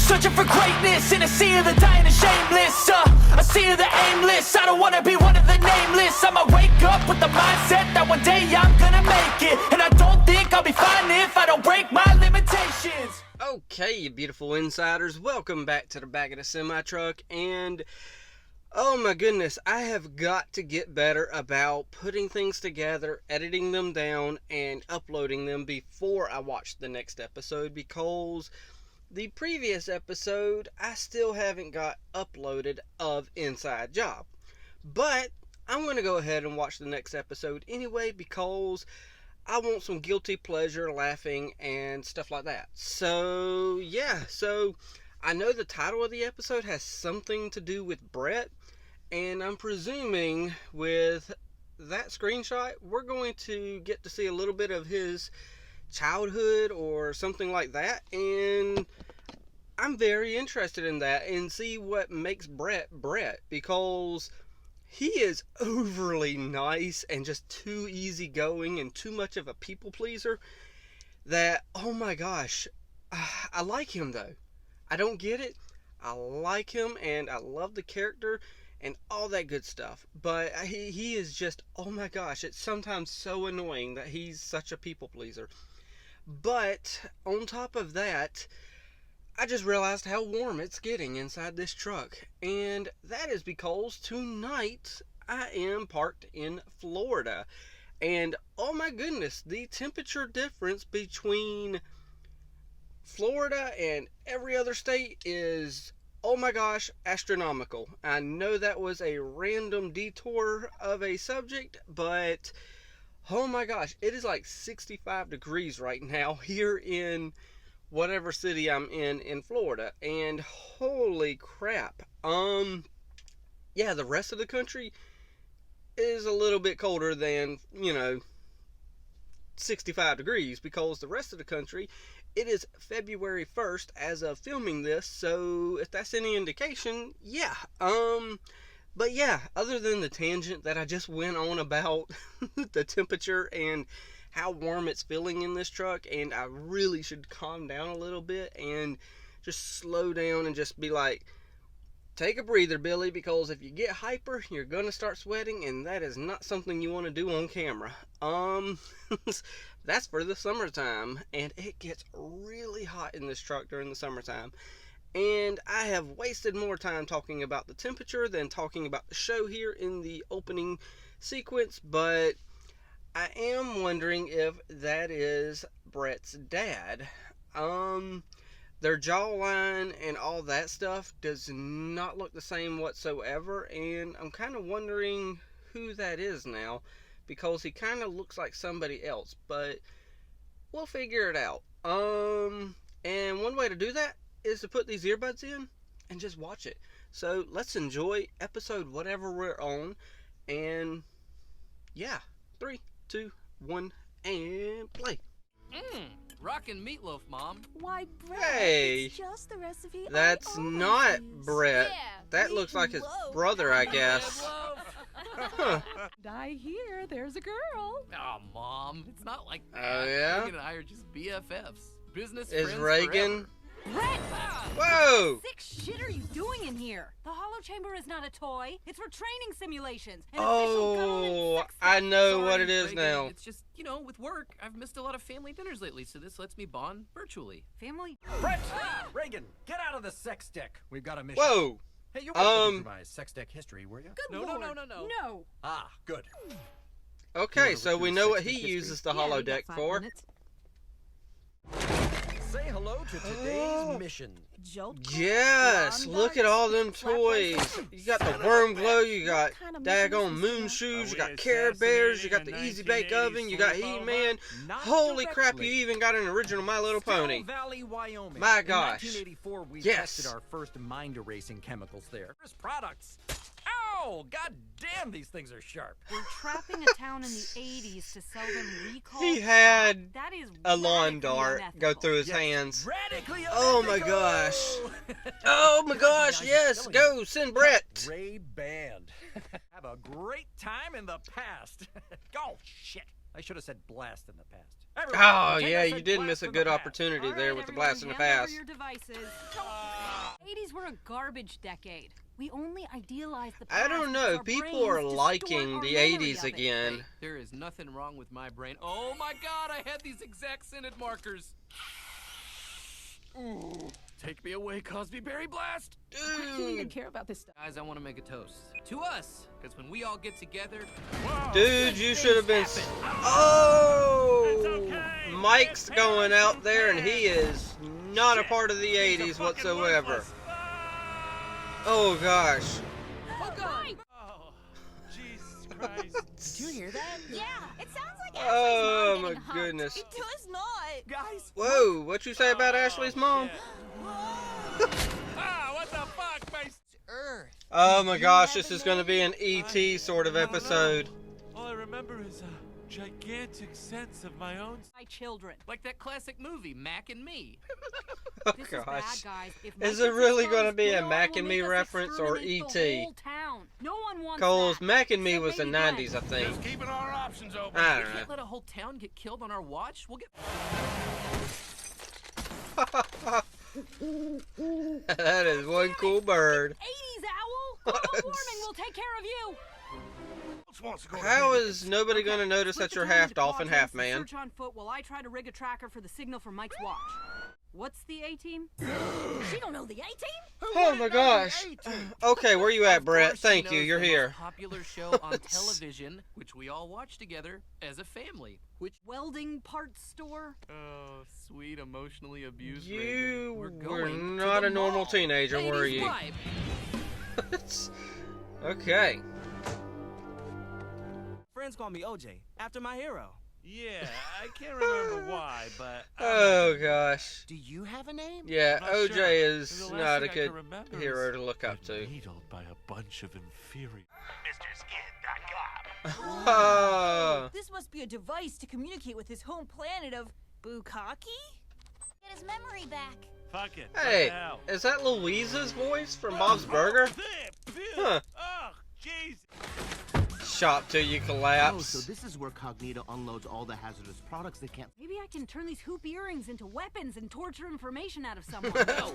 searching for greatness in a sea of the dying and shameless. A sea of the aimless. I don't wanna be one of the nameless. I'ma wake up with the mindset that one day I'm gonna make it. And I don't think I'll be fine if I don't break my limitations. Okay, you beautiful insiders, welcome back to the back of the semi-truck, and oh my goodness, I have got to get better about putting things together, editing them down, and uploading them before I watch the next episode, because the previous episode I still haven't got uploaded of Inside Job. But I'm going to go ahead and watch the next episode anyway, because I want some guilty pleasure laughing and stuff like that. So, yeah. So, I know the title of the episode has something to do with Brett. And I'm presuming with that screenshot, we're going to get to see a little bit of his childhood or something like that. And I'm very interested in that and see what makes Brett Brett. Because he is overly nice and just too easygoing and too much of a people pleaser that, oh my gosh, I like him though. I don't get it. I like him and I love the character and all that good stuff. But he is just, oh my gosh, it's sometimes so annoying that he's such a people pleaser. But on top of that, I just realized how warm it's getting inside this truck. And that is because tonight I am parked in Florida. And oh my goodness, the temperature difference between Florida and every other state is, oh my gosh, astronomical. I know that was a random detour of a subject, but oh my gosh, it is like 65 degrees right now here in whatever city I'm in Florida, and holy crap. Yeah, the rest of the country is a little bit colder than, 65 degrees, because the rest of the country, it is February 1st as of filming this, so if that's any indication, yeah. But yeah, other than the tangent that I just went on about the temperature and how warm it's feeling in this truck, and I really should calm down a little bit and just slow down and just be like, take a breather, Billy, because if you get hyper, you're gonna start sweating, and that is not something you want to do on camera. That's for the summertime, and it gets really hot in this truck during the summertime. And I have wasted more time talking about the temperature than talking about the show here in the opening sequence, but I am wondering if that is Brett's dad. Their jawline and all that stuff does not look the same whatsoever, and I'm kind of wondering who that is now, because he kind of looks like somebody else, but we'll figure it out. And one way to do that is to put these earbuds in and just watch it. So let's enjoy episode whatever we're on, and yeah, 3, 2, 1, and play. Rockin' meatloaf, Mom. Why, Brett, Hey, it's just the recipe that's I not always use. Brett. Yeah, That looks like his meatloaf. brother, I guess. Huh. I hear there's a girl. Oh, Mom, it's not like that. Oh, yeah? Reagan and I are just BFFs. Business Is friends Reagan? forever. Brett, Whoa! sick shit are you doing in here? The hollow chamber is not a toy. It's for training simulations. And official government Oh, sex I stuff. know Sorry, what it is Reagan. now. It's just, with work, I've missed a lot of family dinners lately, so this lets me bond virtually. Family. Brett! Reagan, get out of the sex stick. We've got a mission. Whoa! Hey, you weren't looking for my sex stick history, were you? Good No, Lord. no. Ah, good. Okay, You so wanna we look know through what sex he history? uses the Yeah, we got holodeck 5 for. minutes. Say hello to today's mission. Jolt. Yes, lawn look at darts, all them flat toys. breasts. You got the worm glow, you got What kind of mission daggone is moon this, shoes, Are you got we Care Bears, you got the assassinating a Easy Bake Oven, you got 1980s He-Man. Not Holy crap, you directly. even got an original My Little Stone Pony. Valley, Wyoming. My gosh. In 1984, we Yes. tested our first mind-erasing chemicals there. First products. Ow! God damn, these things are sharp. We're trapping a town in the 80s to sell them recall. He had That is a lawn radically dart go unethical. through his Yes, hands. Radically Oh my unethical. gosh. Oh my gosh, yes, go, send Brett. Ray Band. Have a great time in the past. Oh, shit. I should have said blast in the past. Oh, Everyone, yeah, pretend I you said did blast miss a in the good past. opportunity All there right, with the everyone, blast in the hand over past. your devices. 80s were a garbage decade. We only idealized the I past don't because know. our People are brains distort liking our the memory 80s of it. again. Hey, there is nothing wrong with my brain. Oh my god, I had these exact scented markers. Ooh. Take me away, Cosby Berry Blast! I don't even Dude, care about this stuff. Guys, I want to make a toast. To us! Because when we all get together... dude, you should have been. Oh! Mike's going out there and he is not a part of the 80s whatsoever. Oh gosh. Oh god! Oh, Jesus Christ. Did you hear that? Yeah, it sounds like Oh Ashley's mom my getting humped. goodness. It does not. Guys. Whoa, what you say about Ashley's mom? Ah, what the fuck, my Earth. Oh my gosh, this is gonna be an E.T. sort of episode. All I remember is a gigantic sense of my own. My children. Like that classic movie, Mac and Me. Oh This is bad, gosh. guys. If Is Mike it really gets gonna be a exposed, Mac Dale and will Me make us reference or exterminate the E.T.? whole town. No one wants Cause that. Mac and Me Except was the maybe Glenn. 90s, I think. Keeping our options open. I We don't can't let a whole town get killed on our watch. We'll get... know. That is one cool bird. 80s owl. Global warming will take care of you. How is nobody gonna notice Split that the you're time half into dolphin, half quadrants and man? Search on foot while I try to rig a tracker for the signal from Mike's watch. What's the A-team? She don't know the A-team? Oh my gosh. Okay, where you at, Of Brett? course, Thank he you, knows you're the here. most popular show on television, which we all watch together as a family. Which... Welding parts store? Oh, sweet, emotionally abused You Reagan. We're were going to not the a normal mall. teenager, were Ladies' you? vibe. Okay. Friends call me OJ, after my hero. Yeah, I can't remember why, but. Oh gosh. Do you have a name? Yeah, I'm not OJ sure. is The last not a thing I good can remember hero is to look up to. needled by a bunch of inferior. Oh, This must be a device to communicate with his home planet of Bukaki? Get his memory back. Fuck it. hey, what the hell? is that Louisa's voice from Bob's Burger? Huh. Oh, jeez. Shop till you Oh, collapse. so this is where Cognito unloads all the hazardous products they can't. Maybe I can turn these hoop earrings into weapons and torture information out of someone. No,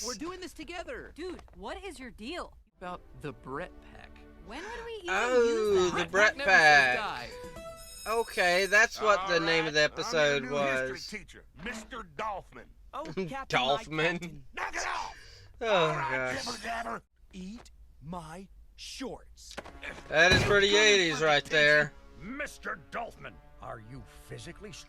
we're doing this together. Dude, what is your deal? About the Brett Pack. When would we even Oh, use the that? Brett never says Pack. die. Okay, that's what the name of the episode was. Teacher, Mr. Dolphman. Oh, Captain Dolphman. Captain. Knock it off. Oh gosh. Jabber. Eat my shorts. That is pretty 80s right there. Mr. Dolphman, are you physically strong?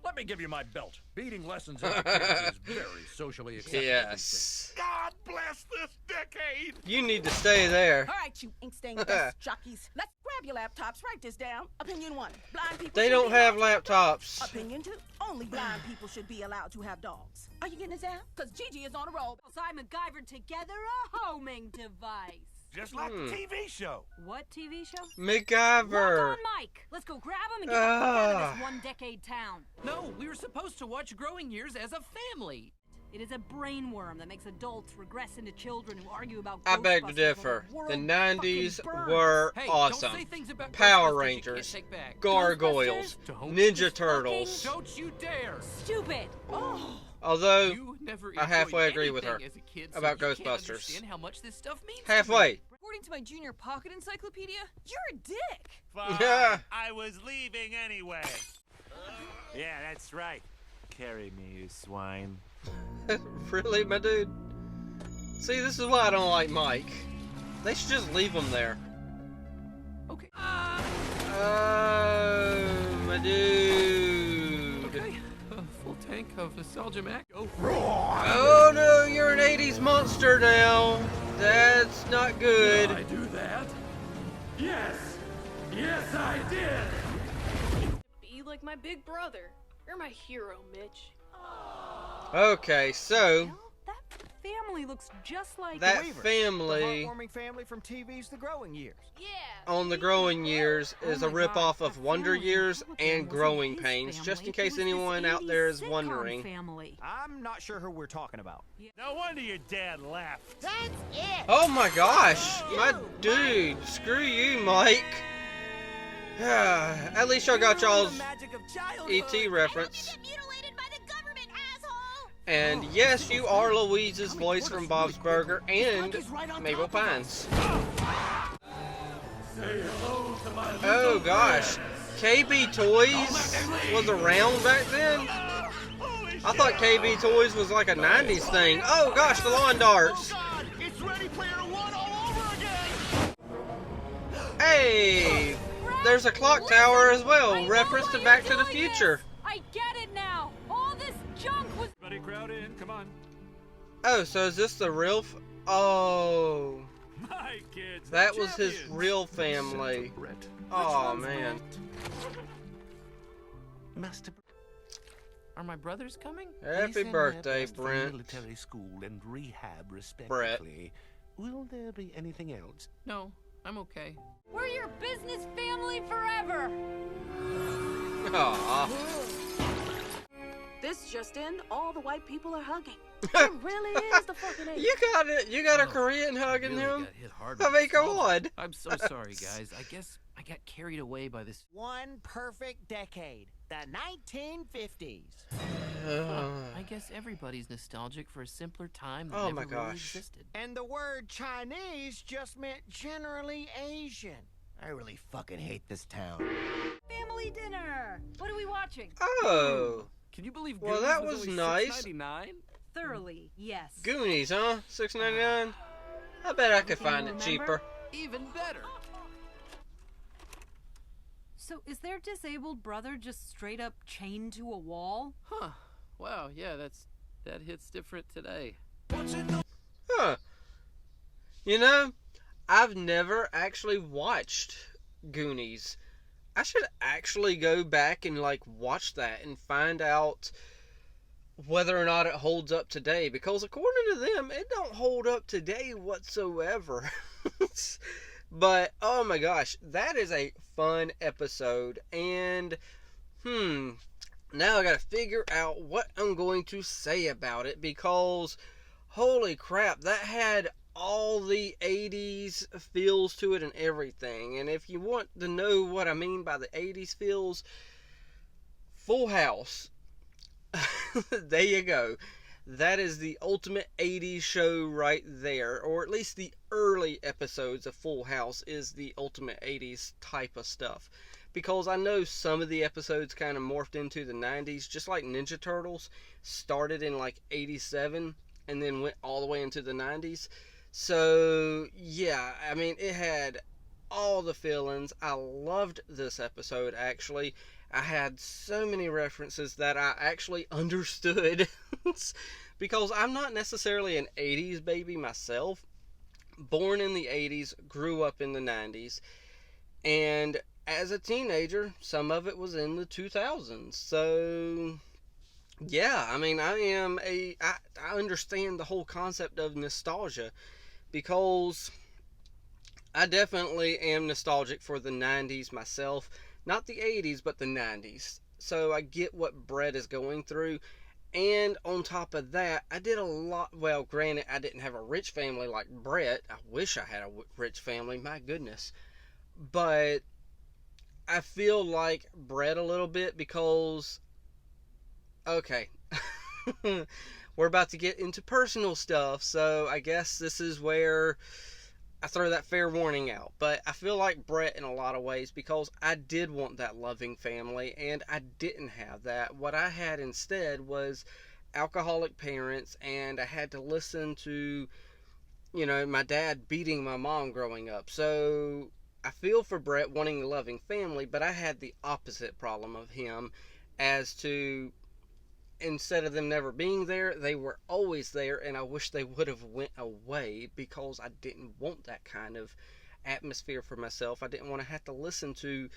Let me give you my belt. Beating lessons in kids is very socially acceptable. Yes. God bless this decade. You need to stay there. All right, you ink-stained dust jockeys. Let's grab your laptops, write this down. Opinion 1, blind people They should don't be have allowed to have dogs. laptops. Opinion 2, only blind people should be allowed to have dogs. Are you getting this down? Because Gigi is on a roll. I MacGyvered together a homing device. Just like the TV show. What TV show? MacGyver. Walk on Mike. Let's go grab him and get the fuck out of this one-decade town. No, we were supposed to watch Growing Years as a family. It is a brainworm that makes adults regress into children who argue about I beg to Ghostbusters differ. while The world 90s fucking burns. were Hey, awesome. don't say things about Power Ghostbusters you Rangers, can't take back. Gargoyles, Don't Ninja just Turtles. Don't you dare! Stupid. Oh. Although, You never I halfway enjoyed agree with her anything as a kid, so about you can't Ghostbusters. understand how much this stuff means to me. halfway. According to my junior pocket encyclopedia, you're a dick. Fine. Yeah. I was leaving anyway. Yeah, that's right. Carry me, you swine. Really, my dude? See, this is why I don't like Mike. They should just leave him there. Okay. Oh, my dude. Okay. A full tank of nostalgia Mac. Go. Oh no, you're an 80s monster now. That's not good. Did I do that? Yes. Yes, I did. Be like my big brother. You're my hero, Mitch. Okay, so Well, that family looks just like that The family heartwarming family from TV's The Growing Years. Yeah. on the Growing Years is a Oh my God, ripoff of that Wonder family Years Republican and wasn't Growing his Pains, just in family. It case was this anyone out 80s there is sitcom wondering. Family. I'm not sure who we're talking about. No wonder your dad left. That's it. Oh my gosh, my dude, screw you, Mike. At least y'all got y'all's E.T. reference. And yes, you are Louise's voice from Bob's Burger and Mabel Pines. Oh gosh, KB Toys was around back then? I thought KB Toys was like a 90s thing. Oh gosh, the lawn darts. Hey, there's a clock tower as well, reference to Back to the Future. I get it now. All this junk was. Everybody crowd in, come on. Oh, so is this the real? Oh, My kids. that was his real family. Oh man. Master. Are my brothers coming? Happy birthday, Brent. Military school and rehab, respectively. Will there be anything else? No, I'm okay. We're your business family forever. Aw. This just in, all the white people are hugging. It really is the fucking 80s. You got it. You got a Korean hugging Really him. got hit hard I with mean, this come nostalgia. on. I'm so sorry, guys. I guess I got carried away by this. One perfect decade. The 1950s. I guess everybody's nostalgic for a simpler time that Oh never my really gosh. existed. And the word Chinese just meant generally Asian. I really fucking hate this town. Family dinner. What are we watching? Oh, Can you believe Well, Goonies that was was only nice. $6.99? Thoroughly, yes. Goonies, huh? $6.99. I bet I could find it cheaper. Even better. So is their disabled brother just straight up chained to a wall? Huh. Wow, yeah, that hits different today. Huh. You know, I've never actually watched Goonies. I should actually go back and like watch that and find out whether or not it holds up today, because according to them, it don't hold up today whatsoever. But oh my gosh, that is a fun episode, and now I gotta figure out what I'm going to say about it, because holy crap, that had all the 80s feels to it and everything. And if you want to know what I mean by the 80s feels, Full House. There you go. That is the ultimate 80s show right there, or at least the early episodes of Full House is the ultimate 80s type of stuff. Because I know some of the episodes kind of morphed into the 90s, just like Ninja Turtles started in like 87 and then went all the way into the 90s. So yeah, I mean, it had all the feelings. I loved this episode, actually. I had so many references that I actually understood. Because I'm not necessarily an 80s baby myself. Born in the 80s, grew up in the 90s. And as a teenager, some of it was in the 2000s. So yeah, I mean, I understand the whole concept of nostalgia, because I definitely am nostalgic for the 90s myself. Not the 80s, but the 90s. So I get what Brett is going through. And on top of that, I did a lot. Well, granted, I didn't have a rich family like Brett. I wish I had a rich family, my goodness. But I feel like Brett a little bit, because okay, we're about to get into personal stuff, so I guess this is where I throw that fair warning out. But I feel like Brett in a lot of ways, because I did want that loving family, and I didn't have that. What I had instead was alcoholic parents, and I had to listen to, you know, my dad beating my mom growing up. So I feel for Brett wanting a loving family, but I had the opposite problem of him, as to instead of them never being there, they were always there, and I wish they would have went away, because I didn't want that kind of atmosphere for myself. I didn't want to have to listen to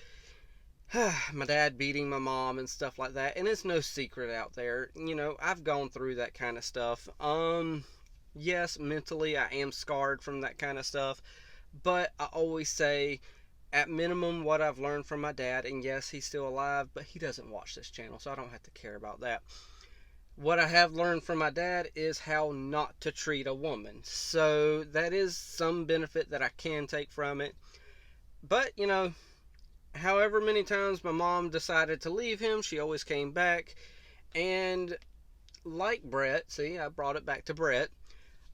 my dad beating my mom and stuff like that. And it's no secret out there, you know, I've gone through that kind of stuff. Yes, mentally I am scarred from that kind of stuff, but I always say, at minimum, what I've learned from my dad, and yes, he's still alive, but he doesn't watch this channel, so I don't have to care about that. What I have learned from my dad is how not to treat a woman. So that is some benefit that I can take from it. But, you know, however many times my mom decided to leave him, she always came back. And like Brett, see, I brought it back to Brett,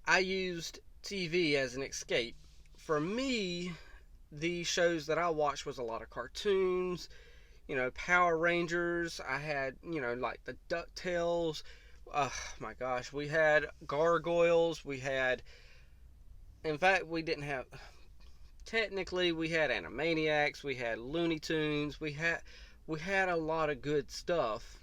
I used TV as an escape. For me, the shows that I watched was a lot of cartoons, Power Rangers. I had, like the DuckTales. Oh my gosh, we had Gargoyles. In fact, we didn't have, technically we had Animaniacs, we had Looney Tunes, we had a lot of good stuff.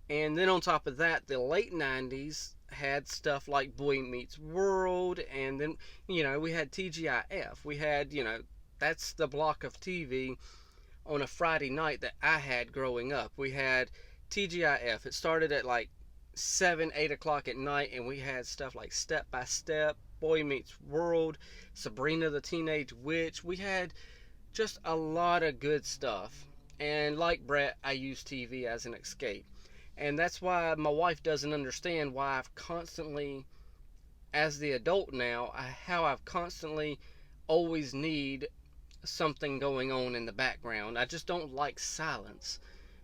And then on top of that, the late 90s had stuff like Boy Meets World, and then, we had TGIF. We had, that's the block of TV on a Friday night that I had growing up. We had TGIF. It started at like 7, 8 o'clock at night, and we had stuff like Step by Step, Boy Meets World, Sabrina the Teenage Witch. We had just a lot of good stuff. And like Brett, I use TV as an escape. And that's why my wife doesn't understand why I've constantly, as the adult now, how I've constantly always need something going on in the background. I just don't like silence,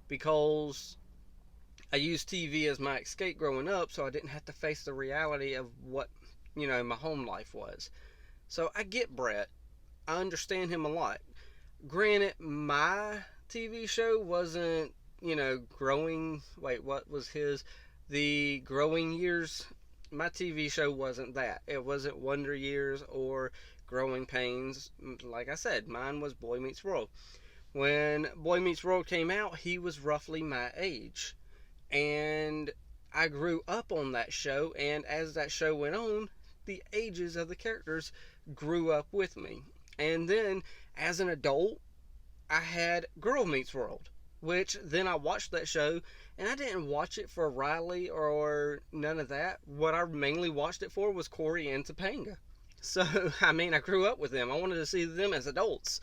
because I used TV as my escape growing up, so I didn't have to face the reality of what, my home life was. So I get Brett. I understand him a lot. Granted, my TV show wasn't, growing, what was his? The Growing Years. My TV show wasn't that. It wasn't Wonder Years or Growing Pains. Like I said, mine was Boy Meets World. When Boy Meets World came out, he was roughly my age. And I grew up on that show, and as that show went on, the ages of the characters grew up with me. And then, as an adult, I had Girl Meets World, which then I watched that show, and I didn't watch it for Riley or none of that. What I mainly watched it for was Corey and Topanga. So, I grew up with them. I wanted to see them as adults.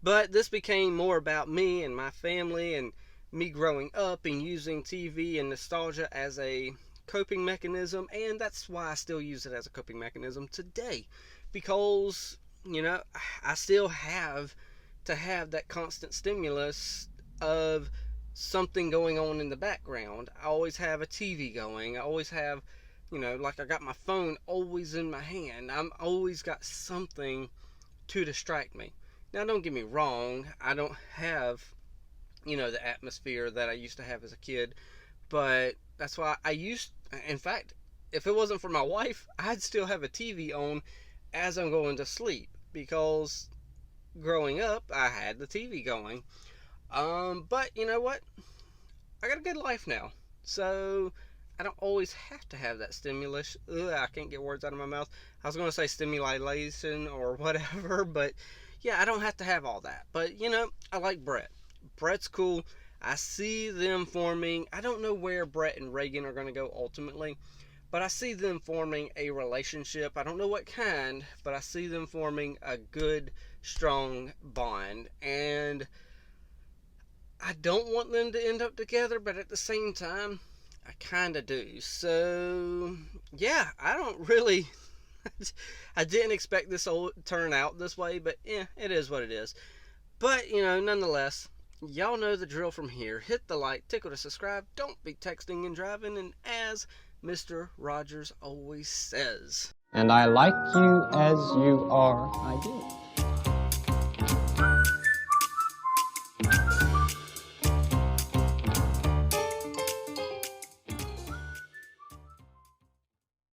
But this became more about me and my family and me growing up and using TV and nostalgia as a coping mechanism. And that's why I still use it as a coping mechanism today. Because, I still have to have that constant stimulus of something going on in the background. I always have a TV going. I always have, like I got my phone always in my hand. I'm always got something to distract me. Now, don't get me wrong. I don't have, the atmosphere that I used to have as a kid. But that's why in fact, if it wasn't for my wife, I'd still have a TV on as I'm going to sleep. Because growing up, I had the TV going. But you know what? I got a good life now. So I don't always have to have that stimulus. I can't get words out of my mouth. I was going to say stimulation or whatever, but yeah, I don't have to have all that. But I like Brett. Brett's cool. I see them forming. I don't know where Brett and Reagan are going to go ultimately, but I see them forming a relationship. I don't know what kind, but I see them forming a good, strong bond. And I don't want them to end up together, but at the same time, I kind of do. So, yeah, I don't really... I didn't expect this to turn out this way, but yeah, it is what it is. But, nonetheless, y'all know the drill from here. Hit the like, tickle to subscribe, don't be texting and driving, and as Mr. Rogers always says... And I like you as you are, I do.